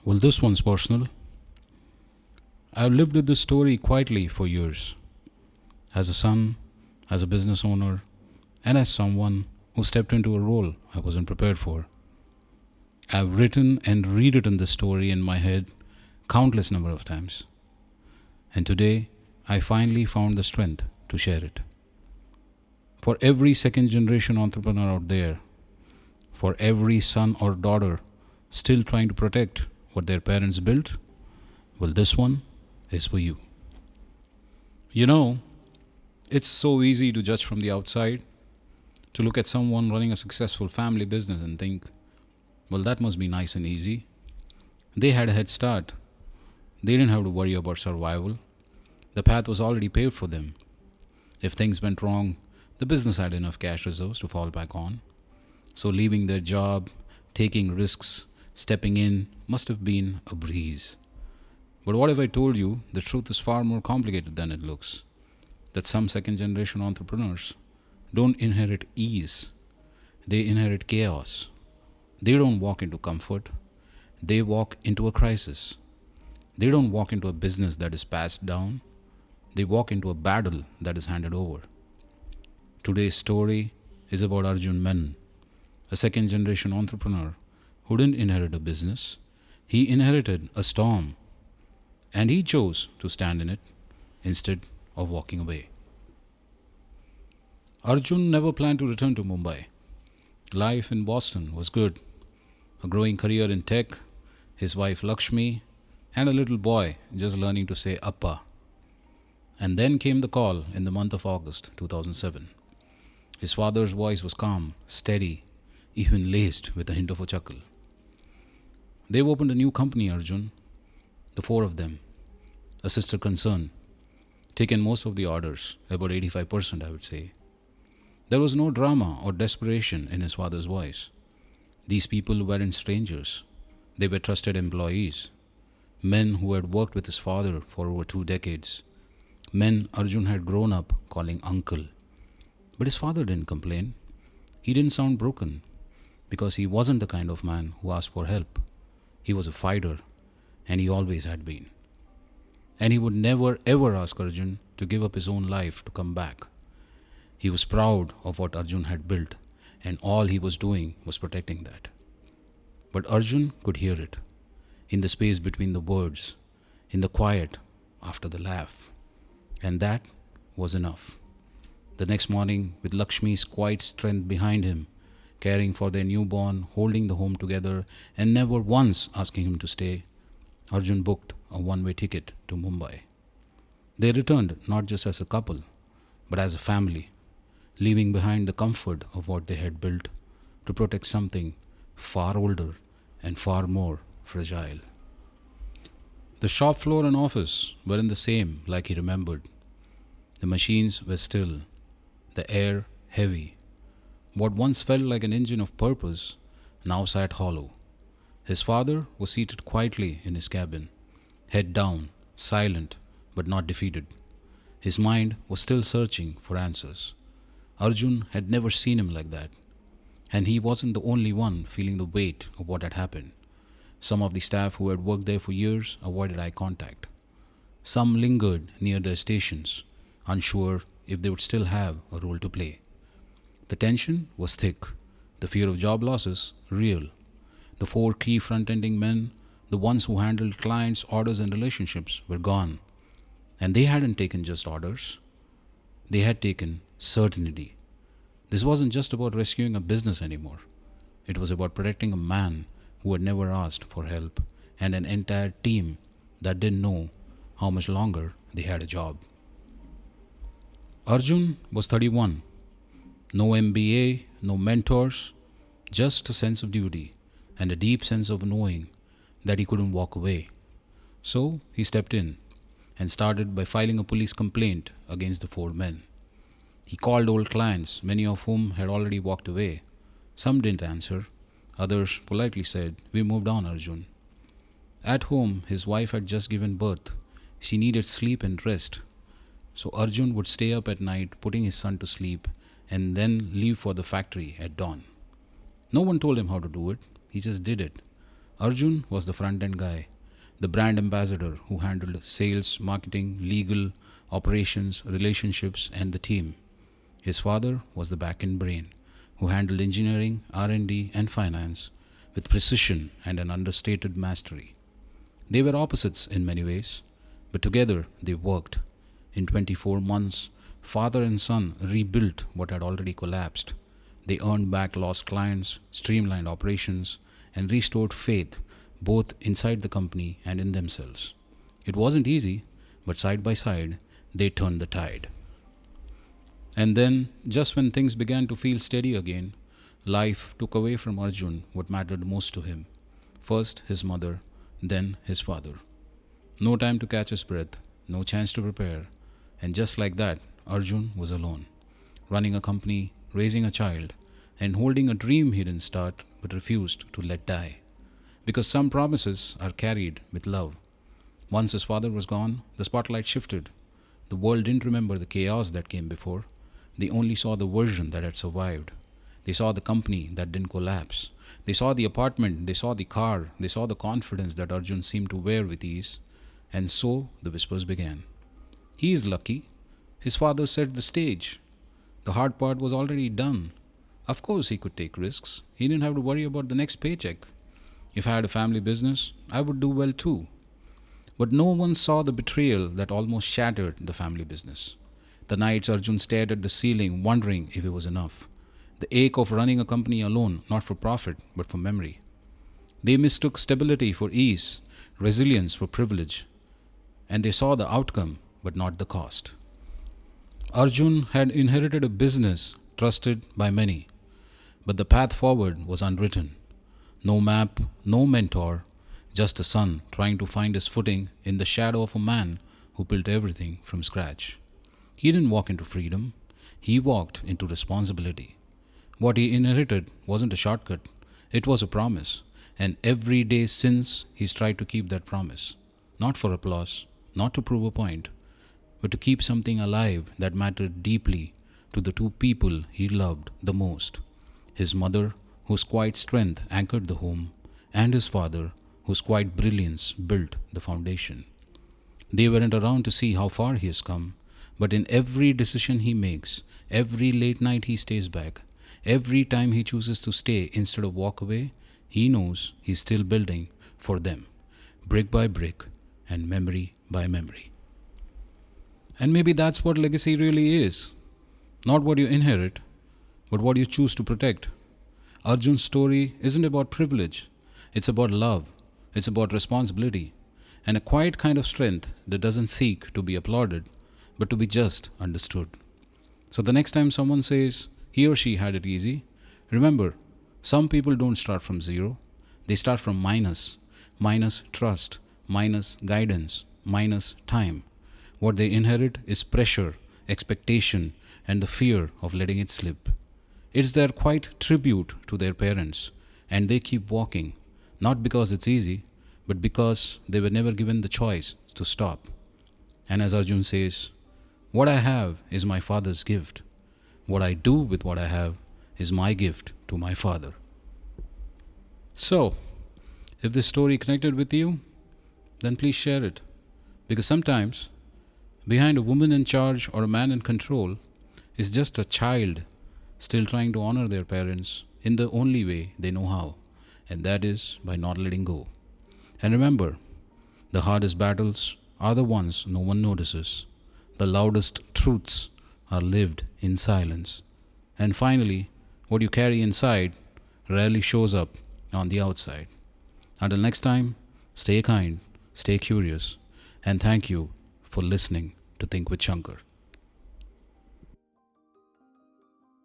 Well, this one's personal. I've lived with this story quietly for years. As a son, as a business owner, and as someone who stepped into a role I wasn't prepared for. I've written and rewritten this story in my head countless number of times. And today, I finally found the strength to share it. For every second generation entrepreneur out there, for every son or daughter still trying to protect what their parents built, well, this one is for you. You know, it's so easy to judge from the outside, to look at someone running a successful family business and think, well, that must be nice and easy. They had a head start. They didn't have to worry about survival. The path was already paved for them. If things went wrong, the business had enough cash reserves to fall back on. So leaving their job, taking risks, stepping in must have been a breeze. But what if I told you the truth is far more complicated than it looks? That some second generation entrepreneurs don't inherit ease, they inherit chaos. They don't walk into comfort, they walk into a crisis. They don't walk into a business that is passed down, they walk into a battle that is handed over. Today's story is about Arjun Menon, a second generation entrepreneur who didn't inherit a business, he inherited a storm, and he chose to stand in it instead of walking away. Arjun never planned to return to Mumbai. Life in Boston was good. A growing career in tech, his wife Lakshmi, and a little boy just learning to say Appa. And then came the call in the month of August 2007. His father's voice was calm, steady, even laced with a hint of a chuckle. They've opened a new company, Arjun. The four of them. A sister concern. Taken most of the orders, about 85% I would say. There was no drama or desperation in his father's voice. These people weren't strangers. They were trusted employees. Men who had worked with his father for over 2 decades. Men Arjun had grown up calling uncle. But his father didn't complain. He didn't sound broken because he wasn't the kind of man who asked for help. He was a fighter, and he always had been. And he would never ever ask Arjun to give up his own life to come back. He was proud of what Arjun had built, and all he was doing was protecting that. But Arjun could hear it, in the space between the words, in the quiet after the laugh. And that was enough. The next morning, with Lakshmi's quiet strength behind him, caring for their newborn, holding the home together, and never once asking him to stay, Arjun booked a one-way ticket to Mumbai. They returned not just as a couple, but as a family, leaving behind the comfort of what they had built to protect something far older and far more fragile. The shop floor and office weren't the same like he remembered. The machines were still, the air heavy. What once felt like an engine of purpose now sat hollow. His father was seated quietly in his cabin, head down, silent but not defeated. His mind was still searching for answers. Arjun had never seen him like that, and he wasn't the only one feeling the weight of what had happened. Some of the staff who had worked there for years avoided eye contact. Some lingered near their stations, unsure if they would still have a role to play. The tension was thick, the fear of job losses real. The four key front-ending men, the ones who handled clients, orders and relationships, were gone. And they hadn't taken just orders. They had taken certainty. This wasn't just about rescuing a business anymore. It was about protecting a man who had never asked for help and an entire team that didn't know how much longer they had a job. Arjun was 31. No MBA, no mentors, just a sense of duty and a deep sense of knowing that he couldn't walk away. So he stepped in and started by filing a police complaint against the four men. He called old clients, many of whom had already walked away. Some didn't answer. Others politely said, "We moved on, Arjun." At home, his wife had just given birth. She needed sleep and rest. So Arjun would stay up at night putting his son to sleep and then leave for the factory at dawn. No one told him how to do it. He just did it. Arjun was the front end guy, the brand ambassador who handled sales, marketing, legal, operations, relationships, and the team. His father was the back end brain who handled engineering, R&D, and finance with precision and an understated mastery. They were opposites in many ways, but together they worked. In 24 months, father and son rebuilt what had already collapsed. They earned back lost clients, streamlined operations, and restored faith both inside the company and in themselves. It wasn't easy, but side by side, they turned the tide. And then, just when things began to feel steady again, life took away from Arjun what mattered most to him. First his mother, then his father. No time to catch his breath, no chance to prepare, and just like that, Arjun was alone, running a company, raising a child, and holding a dream he didn't start but refused to let die. Because some promises are carried with love. Once his father was gone, the spotlight shifted. The world didn't remember the chaos that came before. They only saw the version that had survived. They saw the company that didn't collapse. They saw the apartment, they saw the car, they saw the confidence that Arjun seemed to wear with ease. And so the whispers began. He is lucky. His father set the stage. The hard part was already done. Of course he could take risks. He didn't have to worry about the next paycheck. If I had a family business, I would do well too. But no one saw the betrayal that almost shattered the family business. The nights Arjun stared at the ceiling, wondering if it was enough. The ache of running a company alone, not for profit, but for memory. They mistook stability for ease, resilience for privilege, and they saw the outcome, but not the cost. Arjun had inherited a business trusted by many, but the path forward was unwritten. No map, no mentor, just a son trying to find his footing in the shadow of a man who built everything from scratch. He didn't walk into freedom, he walked into responsibility. What he inherited wasn't a shortcut, it was a promise, and every day since he's tried to keep that promise. Not for applause, not to prove a point, but to keep something alive that mattered deeply to the two people he loved the most. His mother, whose quiet strength anchored the home, and his father, whose quiet brilliance built the foundation. They weren't around to see how far he has come, but in every decision he makes, every late night he stays back, every time he chooses to stay instead of walk away, he knows he's still building for them, brick by brick and memory by memory. And maybe that's what legacy really is. Not what you inherit, but what you choose to protect. Arjun's story isn't about privilege, it's about love, it's about responsibility, and a quiet kind of strength that doesn't seek to be applauded, but to be just understood. So the next time someone says he or she had it easy, remember, some people don't start from zero, they start from minus trust, minus guidance, minus time. What they inherit is pressure, expectation, and the fear of letting it slip. It's their quiet tribute to their parents, and they keep walking, not because it's easy, but because they were never given the choice to stop. And as Arjun says, what I have is my father's gift. What I do with what I have is my gift to my father. So, if this story connected with you, then please share it. Because sometimes, behind a woman in charge or a man in control is just a child still trying to honor their parents in the only way they know how, and that is by not letting go. And remember, the hardest battles are the ones no one notices. The loudest truths are lived in silence. And finally, what you carry inside rarely shows up on the outside. Until next time, stay kind, stay curious, and thank you for listening to Think with Shankar.